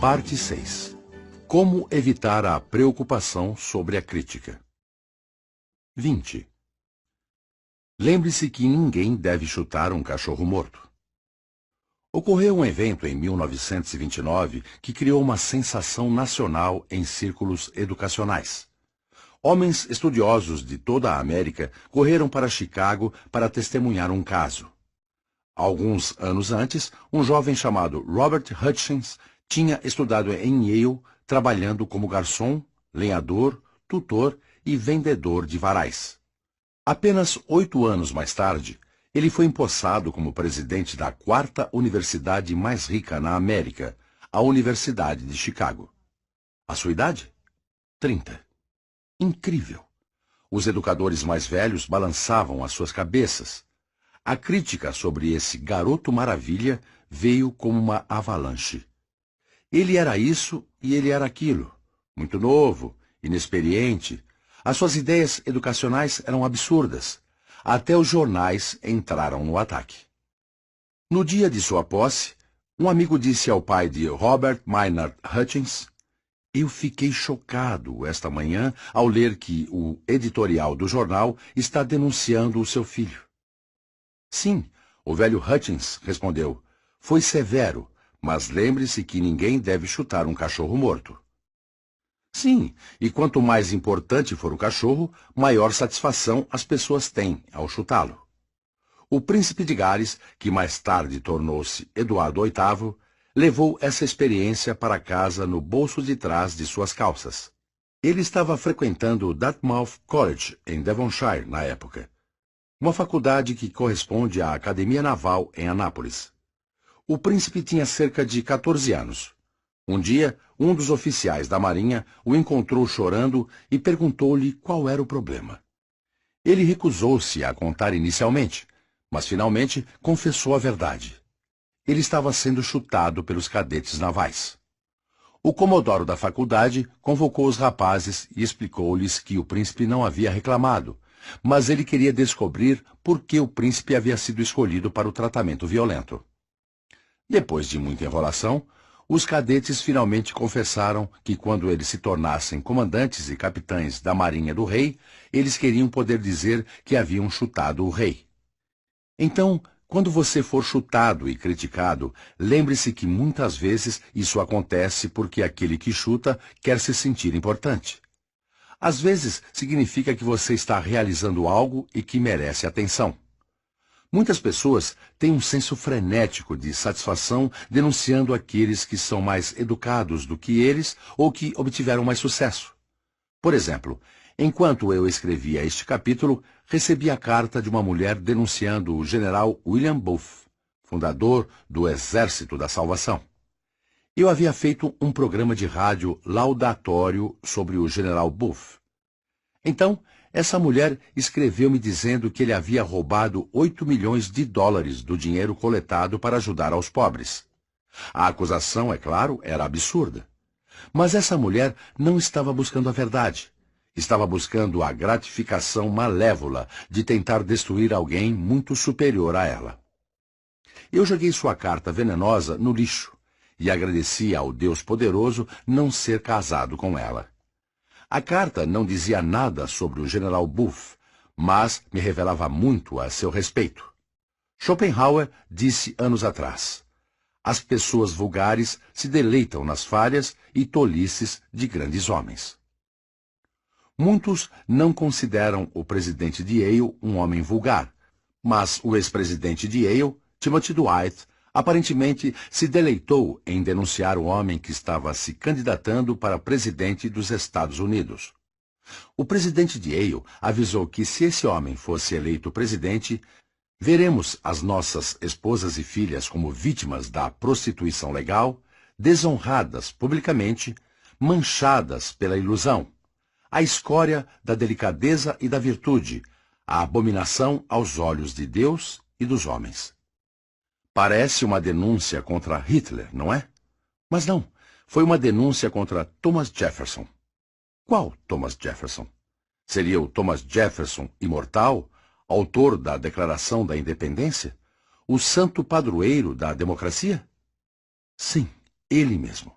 Parte 6. Como evitar a preocupação sobre a crítica. 20. Lembre-se que ninguém deve chutar um cachorro morto. Ocorreu um evento em 1929 que criou uma sensação nacional em círculos educacionais. Homens estudiosos de toda a América correram para Chicago para testemunhar um caso. Alguns anos antes, um jovem chamado Robert Hutchins tinha estudado em Yale, trabalhando como garçom, lenhador, tutor e vendedor de varais. Apenas 8 anos mais tarde, ele foi empossado como presidente da 4ª universidade mais rica na América, a Universidade de Chicago. A sua idade? 30. Incrível! Os educadores mais velhos balançavam as suas cabeças. A crítica sobre esse garoto maravilha veio como uma avalanche. Ele era isso e ele era aquilo. Muito novo, inexperiente. As suas ideias educacionais eram absurdas. Até os jornais entraram no ataque. No dia de sua posse, um amigo disse ao pai de Robert Maynard Hutchins: "Eu fiquei chocado esta manhã ao ler que o editorial do jornal está denunciando o seu filho." "Sim," o velho Hutchins respondeu. "Foi severo, mas lembre-se que ninguém deve chutar um cachorro morto." "Sim, e quanto mais importante for o cachorro, maior satisfação as pessoas têm ao chutá-lo." O príncipe de Gales, que mais tarde tornou-se Eduardo VIII, levou essa experiência para casa no bolso de trás de suas calças. Ele estava frequentando o Dartmouth College, em Devonshire, na época. Uma faculdade que corresponde à Academia Naval em Anápolis. O príncipe tinha cerca de 14 anos. Um dia, um dos oficiais da Marinha o encontrou chorando e perguntou-lhe qual era o problema. Ele recusou-se a contar inicialmente, mas finalmente confessou a verdade. Ele estava sendo chutado pelos cadetes navais. O comodoro da faculdade convocou os rapazes e explicou-lhes que o príncipe não havia reclamado, mas ele queria descobrir por que o príncipe havia sido escolhido para o tratamento violento. Depois de muita enrolação, os cadetes finalmente confessaram que quando eles se tornassem comandantes e capitães da Marinha do Rei, eles queriam poder dizer que haviam chutado o rei. Então, quando você for chutado e criticado, lembre-se que muitas vezes isso acontece porque aquele que chuta quer se sentir importante. Às vezes, significa que você está realizando algo e que merece atenção. Muitas pessoas têm um senso frenético de satisfação denunciando aqueles que são mais educados do que eles ou que obtiveram mais sucesso. Por exemplo, enquanto eu escrevia este capítulo, recebi a carta de uma mulher denunciando o general William Booth, fundador do Exército da Salvação. Eu havia feito um programa de rádio laudatório sobre o general Booth. Então, essa mulher escreveu-me dizendo que ele havia roubado 8 milhões de dólares do dinheiro coletado para ajudar aos pobres. A acusação, é claro, era absurda. Mas essa mulher não estava buscando a verdade. Estava buscando a gratificação malévola de tentar destruir alguém muito superior a ela. Eu joguei sua carta venenosa no lixo e agradeci ao Deus poderoso não ser casado com ela. A carta não dizia nada sobre o general Booth, mas me revelava muito a seu respeito. Schopenhauer disse anos atrás: "As pessoas vulgares se deleitam nas falhas e tolices de grandes homens." Muitos não consideram o presidente de Yale um homem vulgar, mas o ex-presidente de Yale, Timothy Dwight, aparentemente se deleitou em denunciar o homem que estava se candidatando para presidente dos Estados Unidos. O presidente de Yale avisou que se esse homem fosse eleito presidente, veremos as nossas esposas e filhas como vítimas da prostituição legal, desonradas publicamente, manchadas pela ilusão, a escória da delicadeza e da virtude, a abominação aos olhos de Deus e dos homens. Parece uma denúncia contra Hitler, não é? Mas não, foi uma denúncia contra Thomas Jefferson. Qual Thomas Jefferson? Seria o Thomas Jefferson imortal, autor da Declaração da Independência? O santo padroeiro da democracia? Sim, ele mesmo.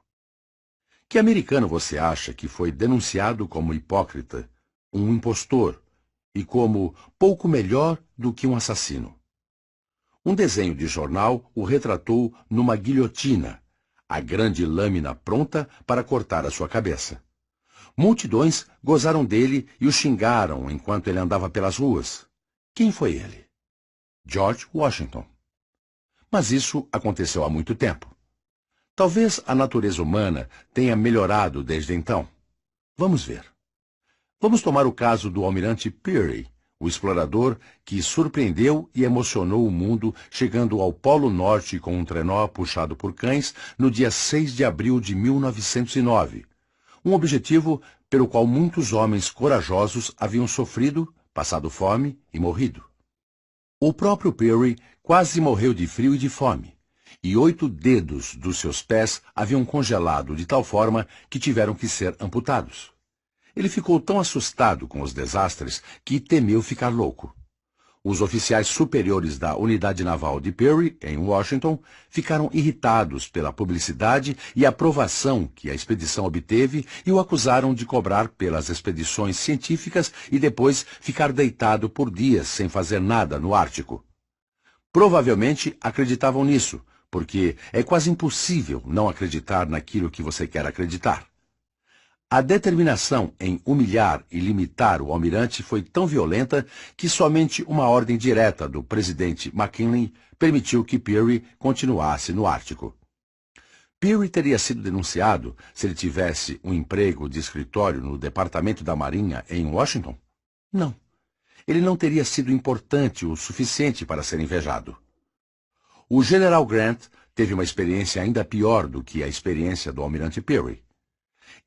Que americano você acha que foi denunciado como hipócrita, um impostor e como pouco melhor do que um assassino? Um desenho de jornal o retratou numa guilhotina, a grande lâmina pronta para cortar a sua cabeça. Multidões gozaram dele e o xingaram enquanto ele andava pelas ruas. Quem foi ele? George Washington. Mas isso aconteceu há muito tempo. Talvez a natureza humana tenha melhorado desde então. Vamos ver. Vamos tomar o caso do almirante Peary, o explorador que surpreendeu e emocionou o mundo chegando ao Polo Norte com um trenó puxado por cães no dia 6 de abril de 1909. Um objetivo pelo qual muitos homens corajosos haviam sofrido, passado fome e morrido. O próprio Peary quase morreu de frio e de fome, e 8 dedos dos seus pés haviam congelado de tal forma que tiveram que ser amputados. Ele ficou tão assustado com os desastres que temeu ficar louco. Os oficiais superiores da unidade naval de Peary, em Washington, ficaram irritados pela publicidade e aprovação que a expedição obteve e o acusaram de cobrar pelas expedições científicas e depois ficar deitado por dias sem fazer nada no Ártico. Provavelmente acreditavam nisso, porque é quase impossível não acreditar naquilo que você quer acreditar. A determinação em humilhar e limitar o almirante foi tão violenta que somente uma ordem direta do presidente McKinley permitiu que Peary continuasse no Ártico. Peary teria sido denunciado se ele tivesse um emprego de escritório no Departamento da Marinha em Washington? Não. Ele não teria sido importante o suficiente para ser invejado. O general Grant teve uma experiência ainda pior do que a experiência do almirante Peary.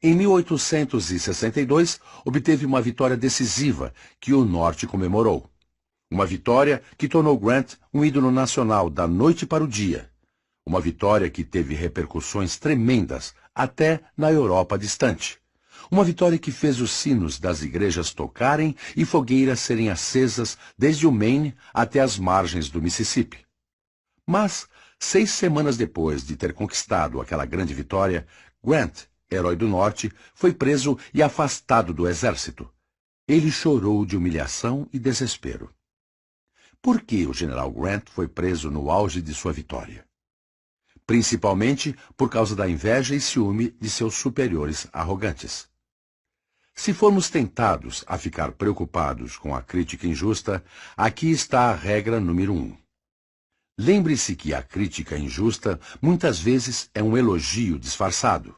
Em 1862, obteve uma vitória decisiva que o Norte comemorou. Uma vitória que tornou Grant um ídolo nacional da noite para o dia. Uma vitória que teve repercussões tremendas até na Europa distante. Uma vitória que fez os sinos das igrejas tocarem e fogueiras serem acesas desde o Maine até as margens do Mississippi. Mas, 6 semanas depois de ter conquistado aquela grande vitória, Grant, herói do Norte, foi preso e afastado do exército. Ele chorou de humilhação e desespero. Por que o general Grant foi preso no auge de sua vitória? Principalmente por causa da inveja e ciúme de seus superiores arrogantes. Se formos tentados a ficar preocupados com a crítica injusta, aqui está a regra número 1. Lembre-se que a crítica injusta muitas vezes é um elogio disfarçado.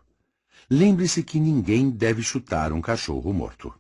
Lembre-se que ninguém deve chutar um cachorro morto.